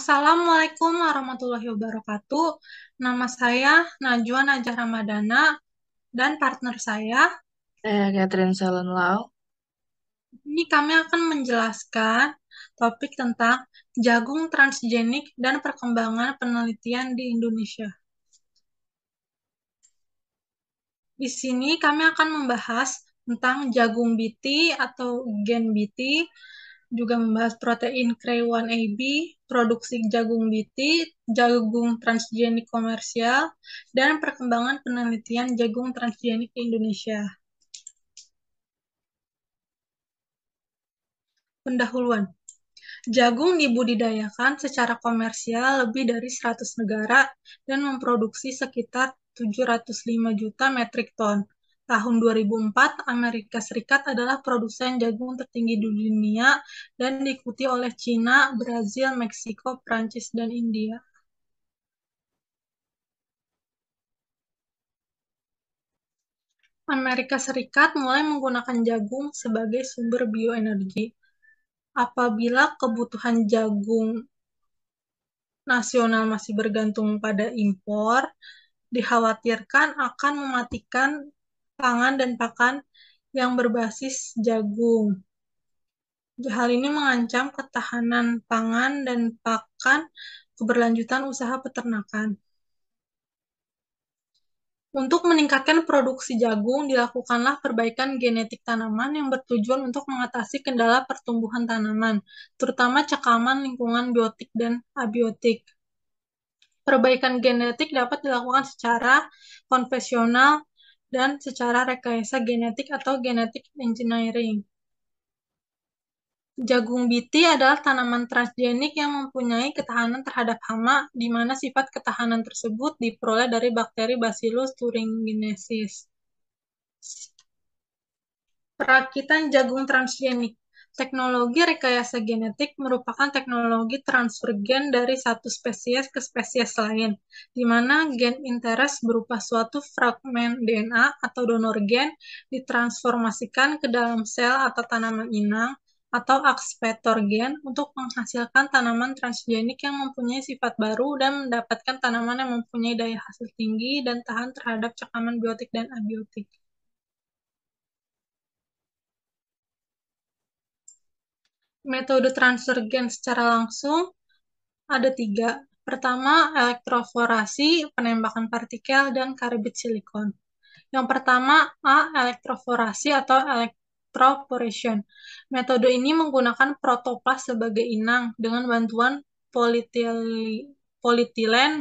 Assalamualaikum warahmatullahi wabarakatuh. Nama saya Najwa Najah Ramadana dan partner saya. Catherine Selen Lau. Ini kami akan menjelaskan topik tentang jagung transgenik dan perkembangan penelitian di Indonesia. Di sini kami akan membahas tentang jagung BT atau gen BT, juga membahas protein Cray1AB, produksi jagung BT, jagung transgenik komersial, dan perkembangan penelitian jagung transgenik di Indonesia. Pendahuluan. Jagung dibudidayakan secara komersial lebih dari 100 negara dan memproduksi sekitar 705 juta metrik ton. Tahun 2004, Amerika Serikat adalah produsen jagung tertinggi di dunia dan diikuti oleh China, Brazil, Meksiko, Prancis, dan India. Amerika Serikat mulai menggunakan jagung sebagai sumber bioenergi. Apabila kebutuhan jagung nasional masih bergantung pada impor, dikhawatirkan akan mematikan pangan dan pakan yang berbasis jagung. Hal ini mengancam ketahanan pangan dan pakan keberlanjutan usaha peternakan. Untuk meningkatkan produksi jagung, dilakukanlah perbaikan genetik tanaman yang bertujuan untuk mengatasi kendala pertumbuhan tanaman, terutama cekaman lingkungan biotik dan abiotik. Perbaikan genetik dapat dilakukan secara konvensional dan secara rekayasa genetik atau genetic engineering. Jagung BT adalah tanaman transgenik yang mempunyai ketahanan terhadap hama, di mana sifat ketahanan tersebut diperoleh dari bakteri Bacillus thuringiensis. Perakitan jagung transgenik. Teknologi rekayasa genetik merupakan teknologi transfer gen dari satu spesies ke spesies lain, di mana gen interest berupa suatu fragmen DNA atau donor gen ditransformasikan ke dalam sel atau tanaman inang atau akseptor gen untuk menghasilkan tanaman transgenik yang mempunyai sifat baru dan mendapatkan tanaman yang mempunyai daya hasil tinggi dan tahan terhadap cekaman biotik dan abiotik. Metode transfer gen secara langsung ada 3. Pertama, elektroforasi, penembakan partikel, dan karbit silikon. Yang pertama, elektroforasi atau electroporation. Metode ini menggunakan protoplas sebagai inang dengan bantuan politilen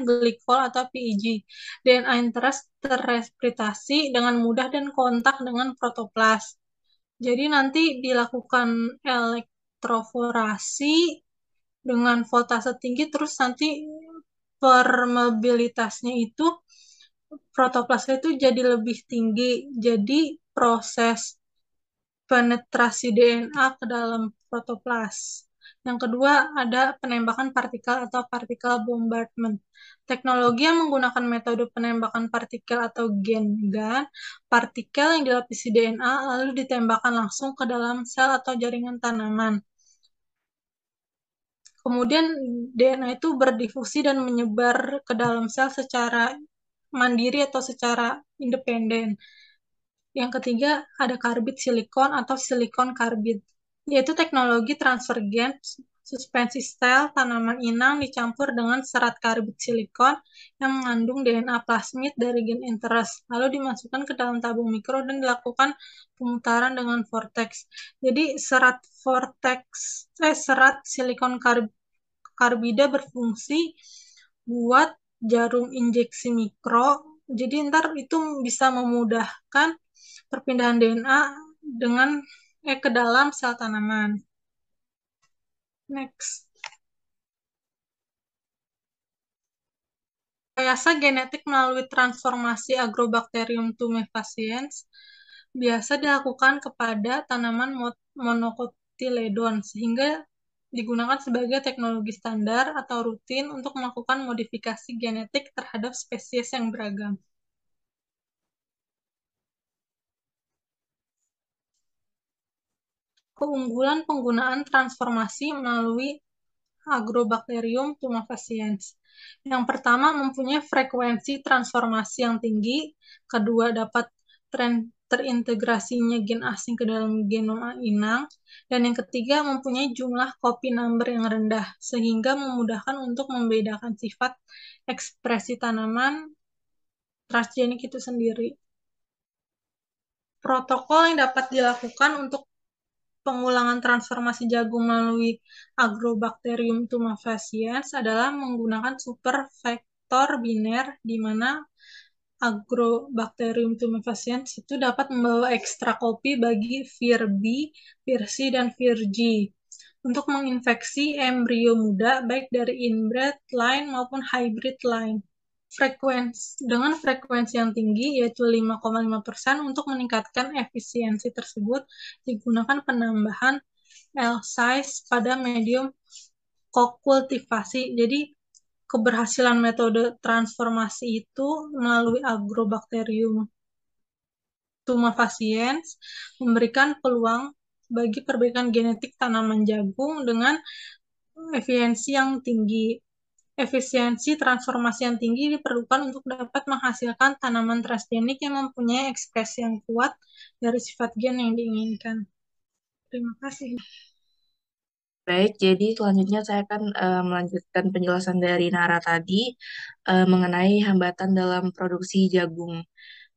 glikol atau PEG. DNA interest terreplikasi dengan mudah dan kontak dengan protoplas. Jadi nanti dilakukan elektroforasi dengan voltase tinggi, terus nanti permeabilitasnya itu protoplasma itu jadi lebih tinggi. Jadi proses penetrasi DNA ke dalam protoplas. Yang kedua ada penembakan partikel atau particle bombardment. Teknologi yang menggunakan metode penembakan partikel atau gen gun, partikel yang dilapisi DNA lalu ditembakkan langsung ke dalam sel atau jaringan tanaman. Kemudian DNA itu berdifusi dan menyebar ke dalam sel secara mandiri atau secara independen. Yang ketiga, ada karbit silikon atau silikon karbit, yaitu teknologi transfer gen suspensi sel tanaman inang dicampur dengan serat karbit silikon yang mengandung DNA plasmid dari gen interest, lalu dimasukkan ke dalam tabung mikro dan dilakukan pemutaran dengan vortex. Jadi serat silikon karbida berfungsi buat jarum injeksi mikro. Jadi ntar itu bisa memudahkan perpindahan DNA dengan ke dalam sel tanaman. Next. Rekayasa genetik melalui transformasi Agrobacterium tumefaciens biasa dilakukan kepada tanaman monocotyledon, sehingga digunakan sebagai teknologi standar atau rutin untuk melakukan modifikasi genetik terhadap spesies yang beragam. Keunggulan penggunaan transformasi melalui Agrobacterium tumefaciens. Yang pertama mempunyai frekuensi transformasi yang tinggi, kedua dapat terintegrasinya gen asing ke dalam genom inang, dan yang ketiga mempunyai jumlah copy number yang rendah, sehingga memudahkan untuk membedakan sifat ekspresi tanaman transgenik itu sendiri. Protokol yang dapat dilakukan untuk pengulangan transformasi jagung melalui Agrobacterium tumefaciens adalah menggunakan supervektor biner, di mana Agrobacterium tumefaciens itu dapat membawa ekstra kopi bagi vir B, vir C, dan vir G untuk menginfeksi embrio muda baik dari inbred line maupun hybrid line. Dengan frekuensi yang tinggi, yaitu 5,5%, untuk meningkatkan efisiensi tersebut digunakan penambahan L-size pada medium kokultivasi. Jadi, keberhasilan metode transformasi itu melalui Agrobacterium tumefaciens memberikan peluang bagi perbaikan genetik tanaman jagung dengan efisiensi yang tinggi. Efisiensi transformasi yang tinggi diperlukan untuk dapat menghasilkan tanaman transgenik yang mempunyai ekspresi yang kuat dari sifat gen yang diinginkan. Terima kasih. Baik, jadi selanjutnya saya akan melanjutkan penjelasan dari Nara tadi mengenai hambatan dalam produksi jagung.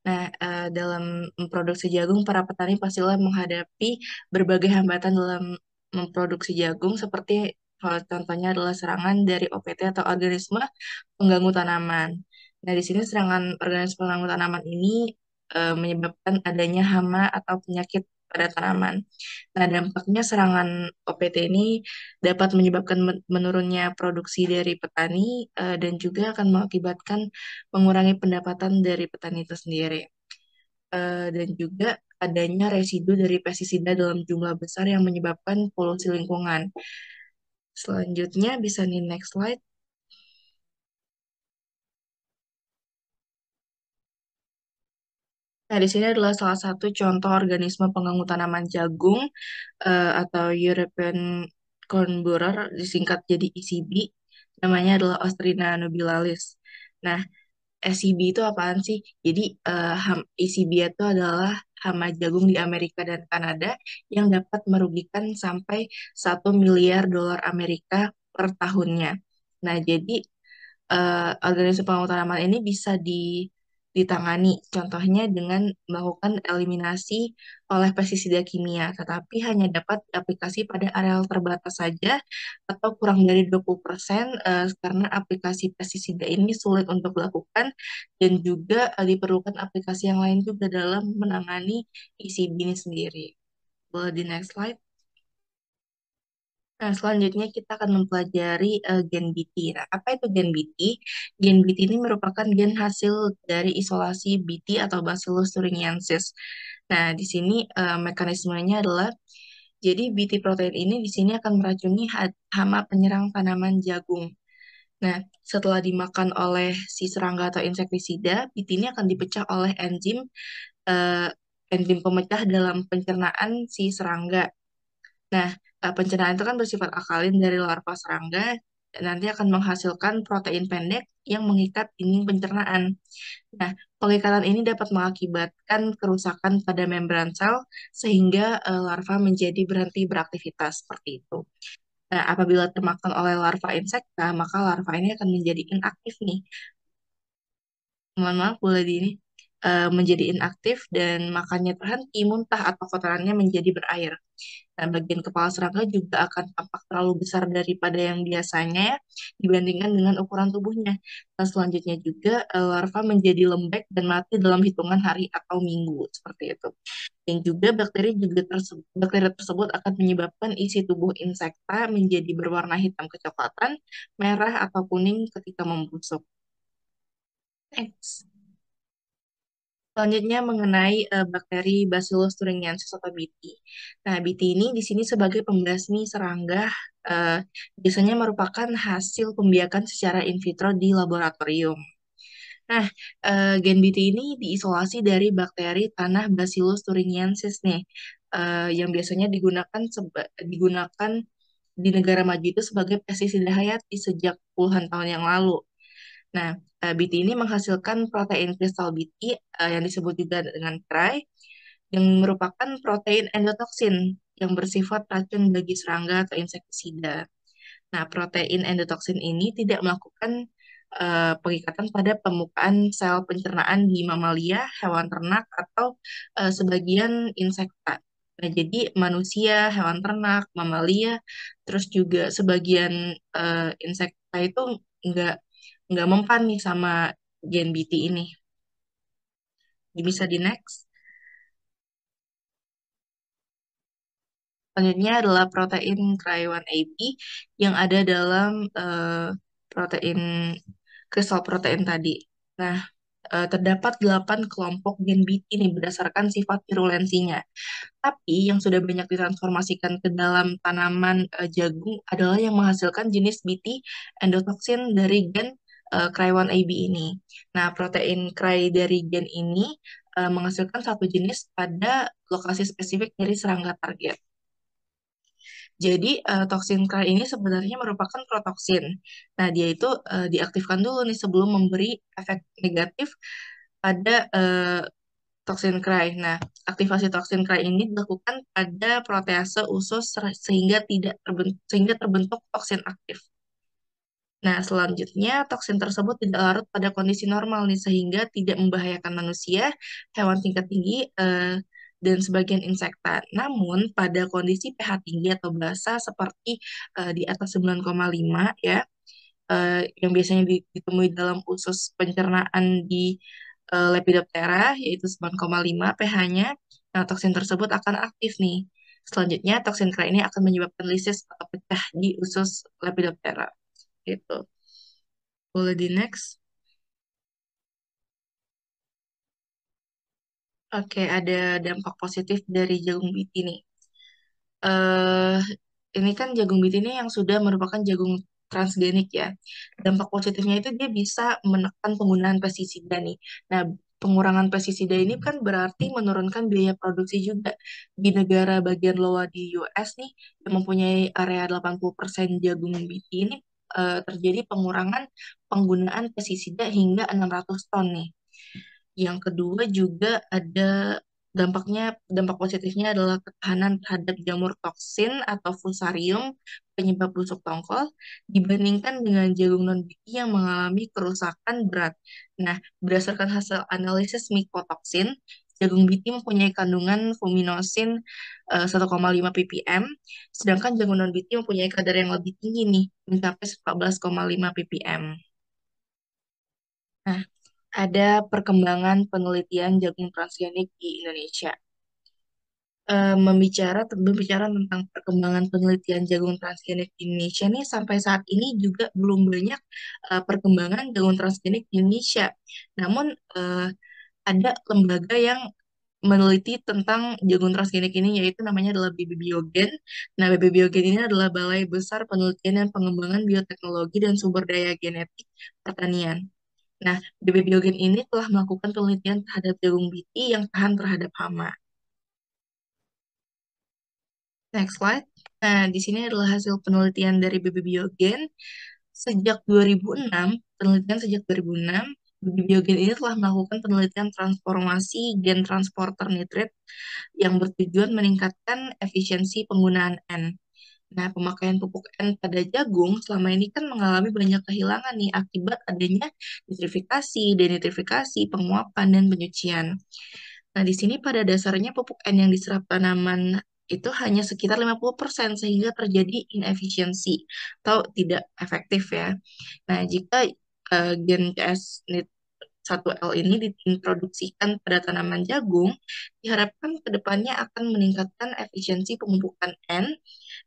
Nah, dalam memproduksi jagung, para petani pastilah menghadapi berbagai hambatan dalam memproduksi jagung, seperti contohnya adalah serangan dari OPT atau organisme pengganggu tanaman. Nah, di sini serangan organisme pengganggu tanaman ini menyebabkan adanya hama atau penyakit pada tanaman. Nah, dampaknya serangan OPT ini dapat menyebabkan menurunnya produksi dari petani dan juga akan mengakibatkan mengurangi pendapatan dari petani itu sendiri. Dan juga adanya residu dari pestisida dalam jumlah besar yang menyebabkan polusi lingkungan. Selanjutnya bisa nih next slide. Nah, di sini adalah salah satu contoh organisme pengganggu tanaman jagung atau European corn borer, disingkat jadi ECB. Namanya adalah Ostrina nubilalis. Nah, SCB itu apaan sih? Jadi ECB itu adalah hama jagung di Amerika dan Kanada yang dapat merugikan sampai 1 miliar dolar Amerika per tahunnya. Nah, jadi organisme pengganggu tanaman ini bisa ditangani, contohnya dengan melakukan eliminasi oleh pestisida kimia, tetapi hanya dapat aplikasi pada areal terbatas saja atau kurang dari 20%, karena aplikasi pestisida ini sulit untuk dilakukan dan juga diperlukan aplikasi yang lain juga dalam menangani ECB ini sendiri. Boleh di next slide. Nah, selanjutnya kita akan mempelajari gen BT. Nah, apa itu gen BT? Gen BT ini merupakan gen hasil dari isolasi BT atau Bacillus thuringiensis. Nah, di sini mekanismenya adalah jadi BT protein ini di sini akan meracuni hama penyerang tanaman jagung. Nah, setelah dimakan oleh si serangga atau insektisida, BT ini akan dipecah oleh eh, enzim pemecah dalam pencernaan si serangga. Nah, pencernaan itu kan bersifat alkalin dari larva serangga dan nanti akan menghasilkan protein pendek yang mengikat dinding pencernaan. Nah, pengikatan ini dapat mengakibatkan kerusakan pada membran sel sehingga larva menjadi berhenti beraktivitas seperti itu. Nah, apabila termakan oleh larva insekta, maka larva ini akan menjadi inaktif nih. Mohon maaf, boleh di ini menjadi inaktif dan makannya terhenti, muntah atau kotorannya menjadi berair. Nah, bagian kepala serangga juga akan tampak terlalu besar daripada yang biasanya ya, dibandingkan dengan ukuran tubuhnya. Nah, selanjutnya juga larva menjadi lembek dan mati dalam hitungan hari atau minggu, seperti itu. Dan juga bakteri tersebut akan menyebabkan isi tubuh insekta menjadi berwarna hitam kecoklatan, merah atau kuning ketika membusuk. Next. Selanjutnya mengenai bakteri Bacillus thuringiensis atau BT. Nah, BT ini di sini sebagai pembasmi serangga biasanya merupakan hasil pembiakan secara in vitro di laboratorium. Nah, gen BT ini diisolasi dari bakteri tanah Bacillus thuringiensis nih, yang biasanya digunakan di negara maju itu sebagai pestisida hayati sejak puluhan tahun yang lalu. Nah, BT ini menghasilkan protein kristal BT yang disebut juga dengan CRY, yang merupakan protein endotoksin yang bersifat racun bagi serangga atau insektisida. Nah, protein endotoksin ini tidak melakukan pengikatan pada permukaan sel pencernaan di mamalia, hewan ternak, atau sebagian insekta. Nah, jadi manusia, hewan ternak, mamalia, terus juga sebagian insekta itu nggak nggak mempan nih sama gen BT ini. Bisa di next. Selanjutnya adalah protein Cry1AB yang ada dalam protein kristal protein tadi. Nah, terdapat 8 kelompok gen BT ini berdasarkan sifat virulensinya. Tapi yang sudah banyak ditransformasikan ke dalam tanaman jagung adalah yang menghasilkan jenis BT endotoksin dari gen Cry1AB ini. Nah, protein Cry dari gen ini menghasilkan satu jenis pada lokasi spesifik dari serangga target. Jadi toksin K ini sebenarnya merupakan protoksin. Nah, dia itu diaktifkan dulu nih sebelum memberi efek negatif pada toksin K. Nah, aktivasi toksin K ini dilakukan pada protease usus sehingga tidak terbentuk toksin aktif. Nah, selanjutnya toksin tersebut tidak larut pada kondisi normal nih sehingga tidak membahayakan manusia, hewan tingkat tinggi, dan sebagian insekta. Namun, pada kondisi pH tinggi atau basa seperti di atas 9,5 ya, yang biasanya ditemui dalam usus pencernaan di Lepidoptera, yaitu 9,5 pH-nya, nah, toksin tersebut akan aktif nih. Selanjutnya, toksin K ini akan menyebabkan lisis atau pecah di usus Lepidoptera. Gitu. Boleh di next. Oke, ada dampak positif dari jagung BT nih. eh ini kan jagung BT ini yang sudah merupakan jagung transgenik ya. Dampak positifnya itu dia bisa menekan penggunaan pestisida nih. Nah, pengurangan pestisida ini kan berarti menurunkan biaya produksi juga. Di negara bagian Iowa di US nih, yang mempunyai area 80% jagung BT ini terjadi pengurangan penggunaan pestisida hingga 600 ton nih. Yang kedua juga ada dampak positifnya adalah ketahanan terhadap jamur toksin atau fusarium penyebab busuk tongkol dibandingkan dengan jagung non-BT yang mengalami kerusakan berat. Nah, berdasarkan hasil analisis mikotoksin, jagung BT mempunyai kandungan fuminosin 1,5 ppm, sedangkan jagung non-BT mempunyai kadar yang lebih tinggi nih, mencapai 14,5 ppm. Nah, ada perkembangan penelitian jagung transgenik di Indonesia. Berbicara tentang perkembangan penelitian jagung transgenik di Indonesia nih sampai saat ini juga belum banyak perkembangan jagung transgenik di Indonesia. Namun ada lembaga yang meneliti tentang jagung transgenik ini yaitu namanya adalah BB Biogen. Nah, BB Biogen ini adalah Balai Besar Penelitian dan Pengembangan Bioteknologi dan Sumber Daya Genetik Pertanian. Nah, BB Biogen ini telah melakukan penelitian terhadap jagung BT yang tahan terhadap hama. Next slide. Nah, di sini adalah hasil penelitian dari BB Biogen. Sejak 2006, penelitian sejak 2006, BB Biogen ini telah melakukan penelitian transformasi gen transporter nitrit yang bertujuan meningkatkan efisiensi penggunaan N. Nah, pemakaian pupuk N pada jagung selama ini kan mengalami banyak kehilangan nih akibat adanya nitrifikasi, denitrifikasi, penguapan, dan penyucian. Nah, di sini pada dasarnya pupuk N yang diserap tanaman itu hanya sekitar 50% sehingga terjadi inefisiensi atau tidak efektif ya. Nah, jika gen CS NIT 1L ini diintroduksikan pada tanaman jagung, diharapkan ke depannya akan meningkatkan efisiensi pemupukan N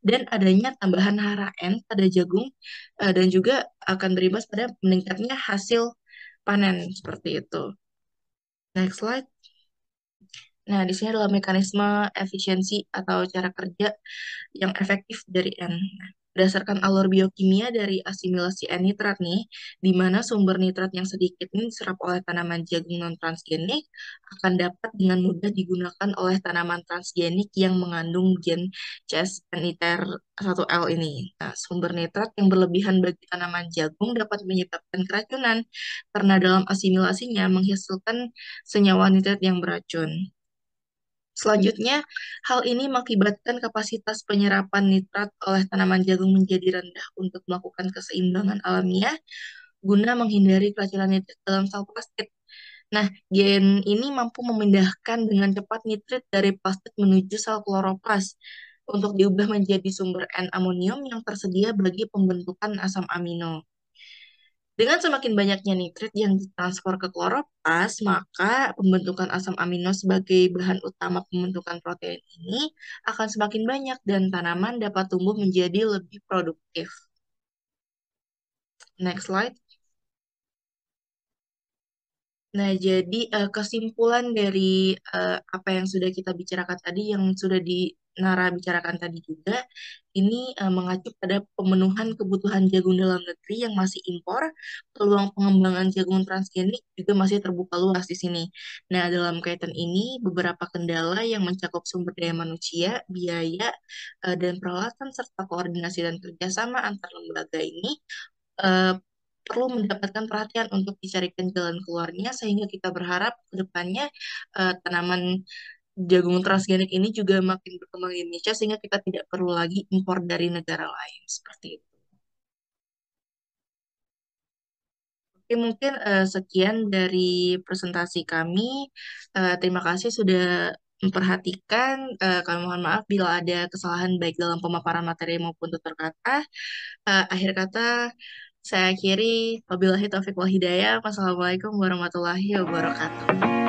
dan adanya tambahan hara N pada jagung dan juga akan berimbas pada meningkatnya hasil panen seperti itu. Next slide. Nah, di sini adalah mekanisme efisiensi atau cara kerja yang efektif dari N. Berdasarkan alur biokimia dari asimilasi N-nitrat nih, di mana sumber nitrat yang sedikit ini diserap oleh tanaman jagung non-transgenik akan dapat dengan mudah digunakan oleh tanaman transgenik yang mengandung gen CSNITR1L ini. Nah, sumber nitrat yang berlebihan bagi tanaman jagung dapat menyebabkan keracunan karena dalam asimilasinya menghasilkan senyawa nitrat yang beracun. Selanjutnya, hal ini mengakibatkan kapasitas penyerapan nitrat oleh tanaman jagung menjadi rendah untuk melakukan keseimbangan alamiah guna menghindari keracunan nitrat dalam sel plastik. Nah, gen ini mampu memindahkan dengan cepat nitrit dari plastik menuju sel kloroplas untuk diubah menjadi sumber N-amonium yang tersedia bagi pembentukan asam amino. Dengan semakin banyaknya nitrit yang ditransfer ke kloroplas, maka pembentukan asam amino sebagai bahan utama pembentukan protein ini akan semakin banyak dan tanaman dapat tumbuh menjadi lebih produktif. Next slide. Nah, jadi kesimpulan dari apa yang sudah kita bicarakan tadi, yang sudah bicarakan tadi juga, ini mengacu pada pemenuhan kebutuhan jagung dalam negeri yang masih impor, peluang pengembangan jagung transgenik juga masih terbuka luas di sini. Nah, dalam kaitan ini, beberapa kendala yang mencakup sumber daya manusia, biaya, dan peralatan, serta koordinasi dan kerjasama antar lembaga ini eh, perlu mendapatkan perhatian untuk dicarikan jalan keluarnya sehingga kita berharap ke depannya tanaman jagung transgenik ini juga makin berkembang di Indonesia sehingga kita tidak perlu lagi impor dari negara lain seperti itu. Oke, mungkin sekian dari presentasi kami. Terima kasih sudah memperhatikan. Kami mohon maaf bila ada kesalahan baik dalam pemaparan materi maupun tutur kata. Akhir kata, saya akhiri. Wabillahi taufiq wal hidayah. Wassalamualaikum warahmatullahi wabarakatuh.